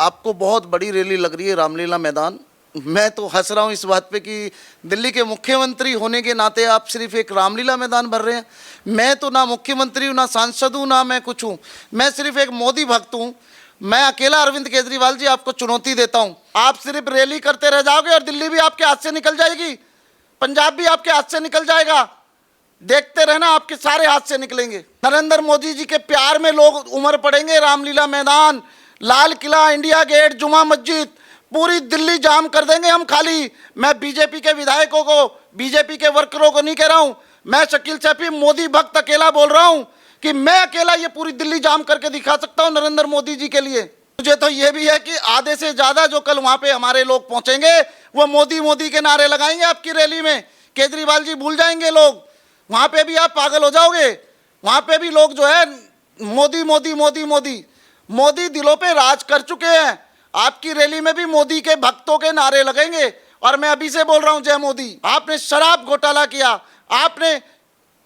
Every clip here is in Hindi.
आपको बहुत बड़ी रैली लग रही है रामलीला मैदान। मैं तो हंस रहा हूँ इस बात पे कि दिल्ली के मुख्यमंत्री होने के नाते आप सिर्फ एक रामलीला मैदान भर रहे हैं। मैं तो ना मुख्यमंत्री हूँ, ना सांसद हूँ, ना मैं कुछ हूँ। मैं सिर्फ एक मोदी भक्त हूँ। मैं अकेला अरविंद केजरीवाल जी आपको चुनौती देता हूँ। आप सिर्फ रैली करते रह जाओगे और दिल्ली भी आपके हाथ से निकल जाएगी, पंजाब भी आपके हाथ से निकल जाएगा। देखते रहना, आपके सारे हाथ से निकलेंगे। नरेंद्र मोदी जी के प्यार में लोग उमड़ पड़ेंगे। रामलीला मैदान, लाल किला, इंडिया गेट, जुमा मस्जिद, पूरी दिल्ली जाम कर देंगे हम खाली। मैं बीजेपी के विधायकों को, बीजेपी के वर्करों को नहीं कह रहा हूं। मैं शकील सैफी मोदी भक्त अकेला बोल रहा हूं कि मैं अकेला ये पूरी दिल्ली जाम करके दिखा सकता हूं नरेंद्र मोदी जी के लिए। मुझे तो ये भी है कि आधे से ज्यादा जो कल वहां पे हमारे लोग पहुंचेंगे वो मोदी मोदी के नारे लगाएंगे आपकी रैली में। केजरीवाल जी भूल जाएंगे लोग, वहां पे भी आप पागल हो जाओगे। वहां पे भी लोग जो है मोदी मोदी मोदी मोदी मोदी दिलों पे राज कर चुके हैं। आपकी रैली में भी मोदी के भक्तों के नारे लगेंगे। और मैं अभी से बोल रहा हूं, जय मोदी। आपने शराब घोटाला किया, आपने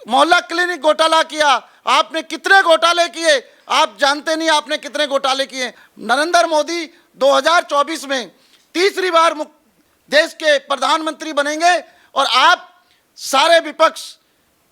मोहल्ला क्लिनिक घोटाला किया, आपने कितने घोटाले किए आप जानते नहीं। आपने कितने घोटाले किए। नरेंद्र मोदी 2024 में तीसरी बार देश के प्रधानमंत्री बनेंगे और आप सारे विपक्ष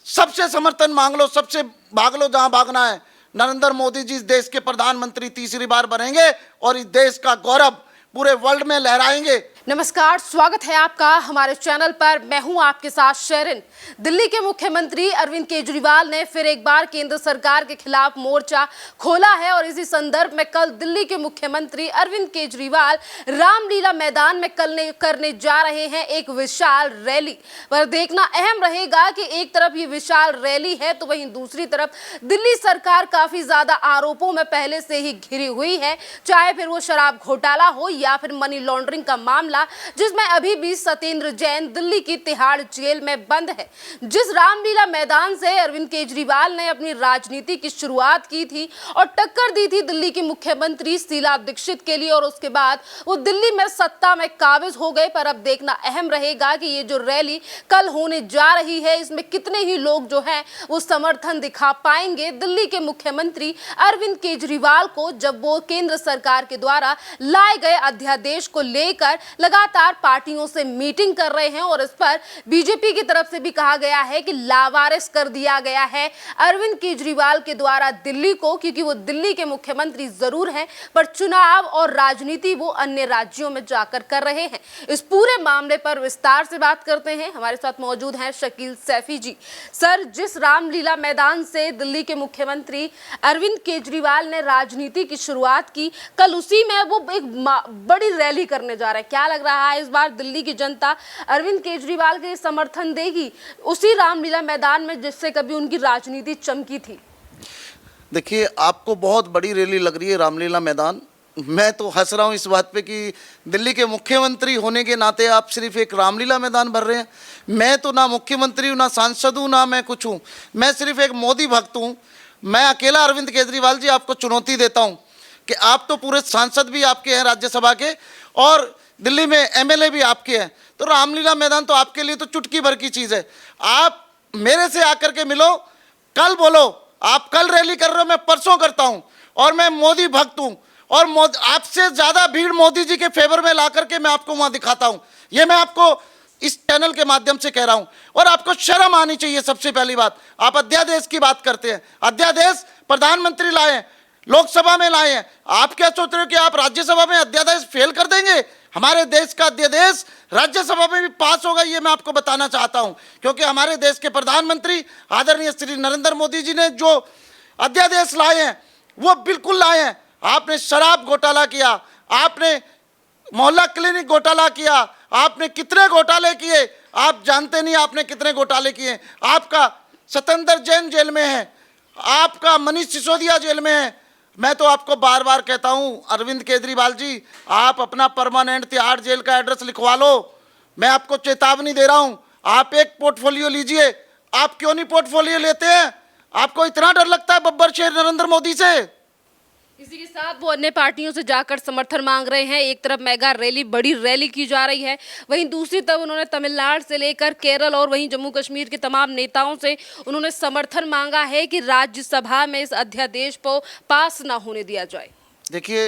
सबसे समर्थन मांग लो, सबसे भाग लो जहां भागना है। नरेंद्र मोदी जी इस देश के प्रधानमंत्री तीसरी बार बनेंगे और इस देश का गौरव पूरे वर्ल्ड में लहराएंगे। नमस्कार, स्वागत है आपका हमारे चैनल पर। मैं हूं आपके साथ शेरिन। दिल्ली के मुख्यमंत्री अरविंद केजरीवाल ने फिर एक बार केंद्र सरकार के खिलाफ मोर्चा खोला है और इसी संदर्भ में कल दिल्ली के मुख्यमंत्री अरविंद केजरीवाल रामलीला मैदान में करने जा रहे हैं एक विशाल रैली। पर देखना अहम रहेगा कि एक तरफ ये विशाल रैली है तो वहीं दूसरी तरफ दिल्ली सरकार काफी ज्यादा आरोपों में पहले से ही घिरी हुई है, चाहे फिर वो शराब घोटाला हो या फिर मनी लॉन्ड्रिंग का मामला, जिसमें अभी भी सत्येंद्र जैन दिल्ली की तिहाड़ जेल में बंद है। जिस रामलीला मैदान से अरविंद केजरीवाल ने अपनी राजनीति की शुरुआत की थी और टक्कर दी थी दिल्ली की मुख्यमंत्री शीला दीक्षित के लिए, और उसके बाद वो दिल्ली में सत्ता में काबिज हो गए। पर अब देखना अहम रहेगा कि ये जो रैली कल होने जा रही है इसमें कितने ही लोग जो हैं वो समर्थन दिखा पाएंगे दिल्ली के मुख्यमंत्री अरविंद केजरीवाल को, जब वो केंद्र सरकार के द्वारा लाए गए अध्यादेश को लेकर लगातार पार्टियों से मीटिंग कर रहे हैं। और इस पर बीजेपी की तरफ से भी कहा गया है कि लावारिस कर दिया गया है अरविंद केजरीवाल के द्वारा दिल्ली को, क्योंकि वो दिल्ली के मुख्यमंत्री जरूर हैं पर चुनाव और राजनीति वो अन्य राज्यों में जाकर कर रहे हैं। इस पूरे मामले पर विस्तार से बात करते हैं। हमारे साथ मौजूद हैं शकील सैफी जी। सर, जिस रामलीला मैदान से दिल्ली के मुख्यमंत्री अरविंद केजरीवाल ने राजनीति की शुरुआत की, कल उसी में वो एक बड़ी रैली करने जा रहे हैं। क्या लग रहा है इस बार दिल्ली की जनता अरविंद केजरीवाल के समर्थन देगी उसी रामलीला मैदान में जिससे कभी उनकी राजनीति चमकी थी? देखिए, आपको बहुत बड़ी रैली लग रही है रामलीला मैदान। मैं तो हंस रहा हूँ इस बात पे कि दिल्ली के मुख्यमंत्री होने के नाते आप सिर्फ एक रामलीला मैदान भर रहे हैं। मैं तो ना मुख्यमंत्री हूँ, ना सांसद हूँ, ना मैं कुछ हूँ। मैं सिर्फ एक मोदी भक्त हूँ। मैं अकेला अरविंद केजरीवाल जी आपको चुनौती देता हूँ कि आप तो पूरे सांसद भी आपके हैं राज्यसभा के और दिल्ली में एमएलए भी आपके हैं, तो रामलीला मैदान तो आपके लिए तो चुटकी भर की चीज़ है। आप मेरे से आकर के मिलो, कल बोलो। आप कल रैली कर रहे हो, मैं परसों करता हूं और मैं मोदी भक्त हूं और आपसे ज़्यादा भीड़ मोदी जी के फेवर में ला करके मैं आपको वहां दिखाता हूं। ये मैं आपको इस चैनल के माध्यम से कह रहा हूं। और आपको शर्म आनी चाहिए। सबसे पहली बात, आप अध्यादेश की बात करते हैं। अध्यादेश प्रधानमंत्री लाए हैं, लोकसभा में लाए हैं। आप क्या सोच रहे हो कि आप राज्यसभा में अध्यादेश फेल कर देंगे? हमारे देश का अध्यादेश राज्यसभा में भी पास होगा, ये मैं आपको बताना चाहता हूं। क्योंकि हमारे देश के प्रधानमंत्री आदरणीय श्री नरेंद्र मोदी जी ने जो अध्यादेश लाए हैं वो बिल्कुल लाए हैं। आपने शराब घोटाला किया, आपने मोहल्ला क्लिनिक घोटाला किया, आपने कितने घोटाले किए आप जानते नहीं। आपने कितने घोटाले किए। आपका सत्येंद्र जैन जेल में है, आपका मनीष सिसोदिया जेल में है। मैं तो आपको बार बार कहता हूं अरविंद केजरीवाल जी, आप अपना परमानेंट तिहाड़ जेल का एड्रेस लिखवा लो। मैं आपको चेतावनी दे रहा हूं। आप एक पोर्टफोलियो लीजिए। आप क्यों नहीं पोर्टफोलियो लेते हैं? आपको इतना डर लगता है बब्बर शेर नरेंद्र मोदी से? इसी के साथ वो अन्य पार्टियों से जाकर समर्थन मांग रहे हैं। एक तरफ मेगा रैली, बड़ी रैली की जा रही है, वहीं दूसरी तरफ उन्होंने तमिलनाडु से लेकर केरल और वहीं जम्मू कश्मीर के तमाम नेताओं से उन्होंने समर्थन मांगा है कि राज्यसभा में इस अध्यादेश को पास ना होने दिया जाए। देखिए,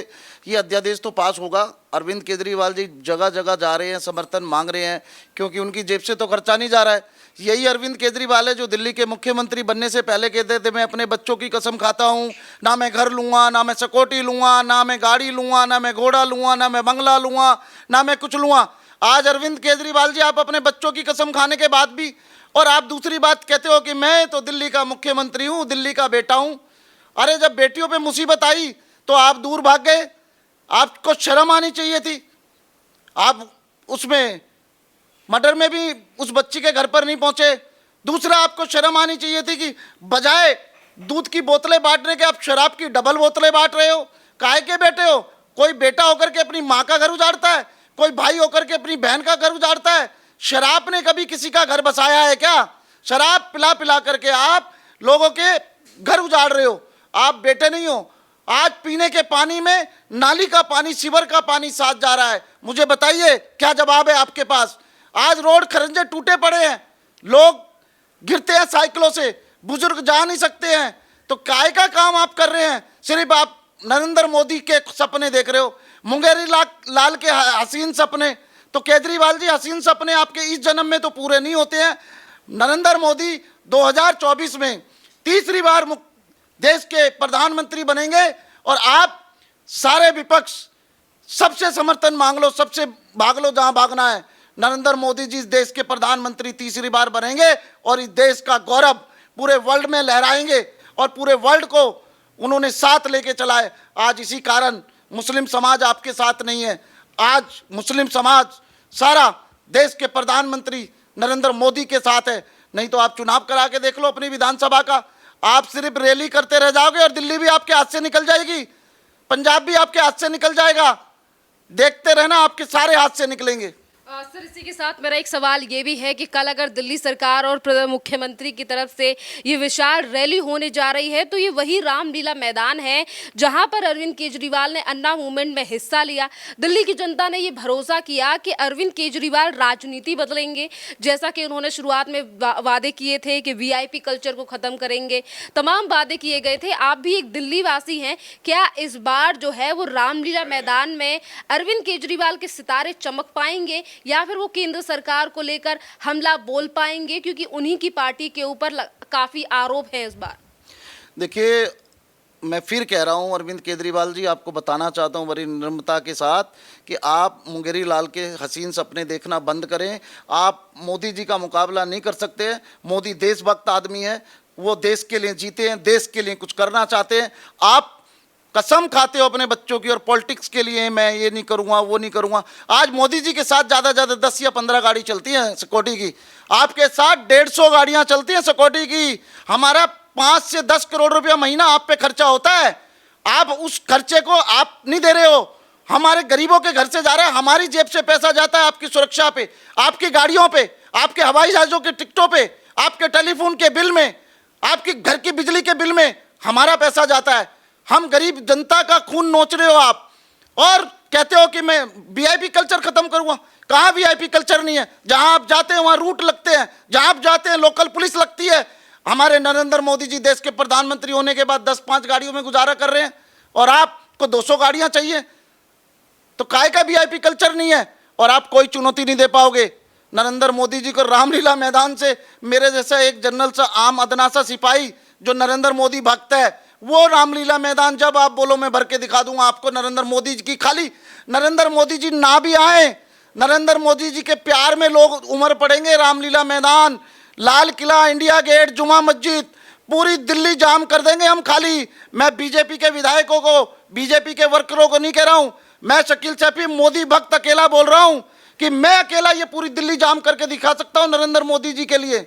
ये अध्यादेश तो पास होगा। अरविंद केजरीवाल जी जगह जगह जा रहे हैं, समर्थन मांग रहे हैं, क्योंकि उनकी जेब से तो खर्चा नहीं जा रहा है। यही अरविंद केजरीवाल है जो दिल्ली के मुख्यमंत्री बनने से पहले कहते थे मैं अपने बच्चों की कसम खाता हूँ, ना मैं घर लूँगा, ना मैं सिक्योरिटी लूँगा, ना मैं गाड़ी लूँगा, ना मैं घोड़ा लूँगा, ना मैं बंगला लूँगा, ना मैं कुछ लूँगा। आज अरविंद केजरीवाल जी आप अपने बच्चों की कसम खाने के बाद भी, और आप दूसरी बात कहते हो कि मैं तो दिल्ली का मुख्यमंत्री हूँ, दिल्ली का बेटा हूँ। अरे जब बेटियों पे मुसीबत आई तो आप दूर भाग गए। आपको शर्म आनी चाहिए थी। आप उसमें मर्डर में भी उस बच्ची के घर पर नहीं पहुंचे। दूसरा, आपको शर्म आनी चाहिए थी कि बजाय दूध की बोतलें बांटने के आप शराब की डबल बोतलें बांट रहे हो। काहे के बेटे हो? कोई बेटा होकर के अपनी माँ का घर उजाड़ता है, कोई भाई होकर के अपनी बहन का घर उजाड़ता है। शराब ने कभी किसी का घर बसाया है क्या? शराब पिला पिला करके आप लोगों के घर उजाड़ रहे हो। आप बेटे नहीं हो। आज पीने के पानी में नाली का पानी, सीवर का पानी साथ जा रहा है। मुझे बताइए क्या जवाब है आपके पास? आज रोड खरंजे टूटे पड़े हैं, लोग गिरते हैं साइकिलों से, बुजुर्ग जा नहीं सकते हैं। तो काय का काम आप कर रहे हैं? सिर्फ आप नरेंद्र मोदी के सपने देख रहे हो, मुंगेरी लाल के हसीन सपने। तो केजरीवाल जी, हसीन सपने आपके इस जन्म में तो पूरे नहीं होते हैं। नरेंद्र मोदी 2024 में तीसरी बार देश के प्रधानमंत्री बनेंगे और आप सारे विपक्ष सबसे समर्थन मांग लो, सबसे भाग लो जहां भागना है। नरेंद्र मोदी जी इस देश के प्रधानमंत्री तीसरी बार बनेंगे और इस देश का गौरव पूरे वर्ल्ड में लहराएंगे और पूरे वर्ल्ड को उन्होंने साथ लेके चला है। आज इसी कारण मुस्लिम समाज आपके साथ नहीं है। आज मुस्लिम समाज सारा देश के प्रधानमंत्री नरेंद्र मोदी के साथ है। नहीं तो आप चुनाव करा के देख लो अपनी विधानसभा का, आप सिर्फ रैली करते रह जाओगे और दिल्ली भी आपके हाथ से निकल जाएगी, पंजाब भी आपके हाथ से निकल जाएगा। देखते रहना, आपके सारे हाथ से निकलेंगे। सर, इसी के साथ मेरा एक सवाल ये भी है कि कल अगर दिल्ली सरकार और मुख्यमंत्री की तरफ से ये विशाल रैली होने जा रही है तो ये वही रामलीला मैदान है जहां पर अरविंद केजरीवाल ने अन्ना मूवमेंट में हिस्सा लिया। दिल्ली की जनता ने ये भरोसा किया कि अरविंद केजरीवाल राजनीति बदलेंगे, जैसा कि उन्होंने शुरुआत में वादे किए थे कि वीआईपी कल्चर को खत्म करेंगे, तमाम वादे किए गए थे। आप भी एक दिल्ली वासी हैं, क्या इस बार जो है वो रामलीला मैदान में अरविंद केजरीवाल के सितारे चमक पाएंगे या फिर वो केंद्र सरकार को लेकर हमला बोल पाएंगे, क्योंकि उन्हीं की पार्टी के ऊपर काफी आरोप हैं इस बार? देखिए, मैं फिर कह रहा हूं अरविंद केजरीवाल जी, आपको बताना चाहता हूं बड़ी नम्रता के साथ कि आप मुंगेरी लाल के हसीन सपने देखना बंद करें। आप मोदी जी का मुकाबला नहीं कर सकते। मोदी देशभक्त आदमी है, वो देश के लिए जीते हैं, देश के लिए कुछ करना चाहते हैं। आप कसम खाते हो अपने बच्चों की और पॉलिटिक्स के लिए मैं ये नहीं करूंगा, वो नहीं करूंगा। आज मोदी जी के साथ ज़्यादा 10 या 15 गाड़ी चलती हैं सिक्योरिटी की, आपके साथ 150 गाड़ियां चलती हैं सिक्योरिटी की। हमारा 5 से 10 करोड़ रुपया महीना आप पे खर्चा होता है। आप उस खर्चे को आप नहीं दे रहे हो, हमारे गरीबों के घर से जा रहा है, हमारी जेब से पैसा जाता है आपकी सुरक्षा पे, आपकी गाड़ियों पे, आपके हवाई जहाज़ों के टिकटों पे, आपके टेलीफोन के बिल में, आपके घर की बिजली के बिल में हमारा पैसा जाता है। हम गरीब जनता का खून नोच रहे हो आप, और कहते हो कि मैं वीआईपी कल्चर खत्म करूंगा। कहाँ वीआईपी कल्चर नहीं है? जहां आप जाते हैं वहां रूट लगते हैं, जहां आप जाते हैं लोकल पुलिस लगती है। हमारे नरेंद्र मोदी जी देश के प्रधानमंत्री होने के बाद 10-5 गाड़ियों में गुजारा कर रहे हैं और आपको 200 गाड़ियां चाहिए। तो काय का वीआईपी कल्चर नहीं है और आप कोई चुनौती नहीं दे पाओगे नरेंद्र मोदी जी को। रामलीला मैदान से मेरे जैसा एक जनरल सा आम अदना सा सिपाही जो नरेंद्र मोदी भक्त है, वो रामलीला मैदान जब आप बोलो मैं भर के दिखा दूंगा आपको नरेंद्र मोदी जी की। खाली नरेंद्र मोदी जी ना भी आए, नरेंद्र मोदी जी के प्यार में लोग उमड़ पड़ेंगे। रामलीला मैदान, लाल किला, इंडिया गेट, जुमा मस्जिद, पूरी दिल्ली जाम कर देंगे हम। खाली मैं बीजेपी के विधायकों को, बीजेपी के वर्करों को नहीं कह रहा हूं, मैं शकील सैफी मोदी भक्त अकेला बोल रहा हूं कि मैं अकेला ये पूरी दिल्ली जाम करके दिखा सकता हूं नरेंद्र मोदी जी के लिए।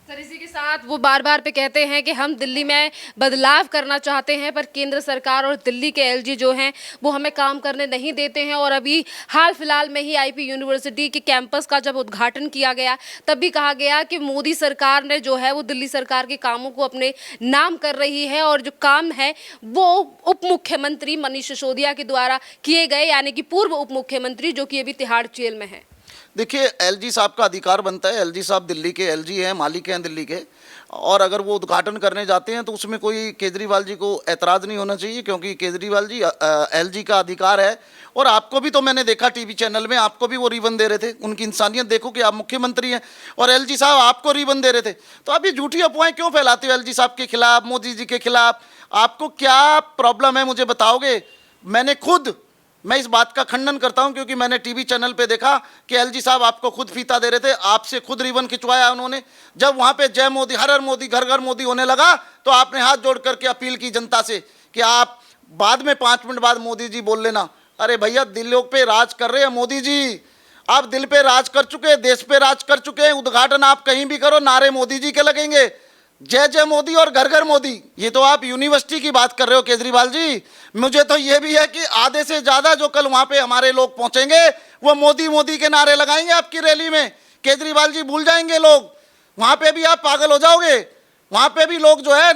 सर, इसी के साथ वो बार बार पे कहते हैं कि हम दिल्ली में बदलाव करना चाहते हैं, पर केंद्र सरकार और दिल्ली के एलजी जो हैं वो हमें काम करने नहीं देते हैं। और अभी हाल फिलहाल में ही आईपी यूनिवर्सिटी के कैंपस का जब उद्घाटन किया गया तब भी कहा गया कि मोदी सरकार ने जो है वो दिल्ली सरकार के कामों को अपने नाम कर रही है और जो काम है वो उप मुख्यमंत्री मनीष सिसोदिया के द्वारा किए गए, यानी कि पूर्व उप मुख्यमंत्री जो कि अभी तिहाड़ जेल में है। देखिए, एलजी साहब का अधिकार बनता है, एलजी साहब दिल्ली के एलजी हैं, मालिक हैं दिल्ली के, और अगर वो उद्घाटन करने जाते हैं तो उसमें कोई केजरीवाल जी को ऐतराज़ नहीं होना चाहिए, क्योंकि केजरीवाल जी एलजी का अधिकार है। और आपको भी तो मैंने देखा टीवी चैनल में, आपको भी वो रिबन दे रहे थे। उनकी इंसानियत देखो कि आप मुख्यमंत्री हैं और एलजी साहब आपको रिबन दे रहे थे। तो आप ये झूठी अफवाहें क्यों फैलाते हो एलजी साहब के खिलाफ, मोदी जी के खिलाफ? आपको क्या प्रॉब्लम है, मुझे बताओगे? मैं इस बात का खंडन करता हूं, क्योंकि मैंने टीवी चैनल पे देखा कि एलजी साहब आपको खुद फीता दे रहे थे, आपसे खुद रिबन खिंचवाया उन्होंने। जब वहां पे जय मोदी, हर हर मोदी, घर घर मोदी होने लगा, तो आपने हाथ जोड़ करके अपील की जनता से कि आप बाद में 5 मिनट बाद मोदी जी बोल लेना। अरे भैया, दिलों पे राज कर रहे हैं मोदी जी, आप दिल पे राज कर चुके हैं, देश पे राज कर चुके हैं। उद्घाटन आप कहीं भी करो, नारे मोदी जी के लगेंगे, जय जय मोदी और घर घर मोदी। ये तो आप यूनिवर्सिटी की बात कर रहे हो केजरीवाल जी। मुझे तो ये भी है कि आधे से ज्यादा जो कल वहां पे हमारे लोग पहुंचेंगे वो मोदी मोदी के नारे लगाएंगे आपकी रैली में। केजरीवाल जी भूल जाएंगे लोग, वहां पे भी आप पागल हो जाओगे। वहां पे भी लोग जो है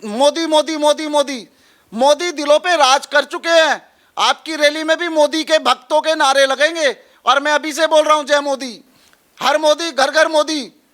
मोदी मोदी मोदी मोदी मोदी दिलों पे राज कर चुके हैं। आपकी रैली में भी मोदी के भक्तों के नारे लगेंगे। और मैं अभी से बोल रहा हूं, जय मोदी, हर मोदी, घर घर मोदी।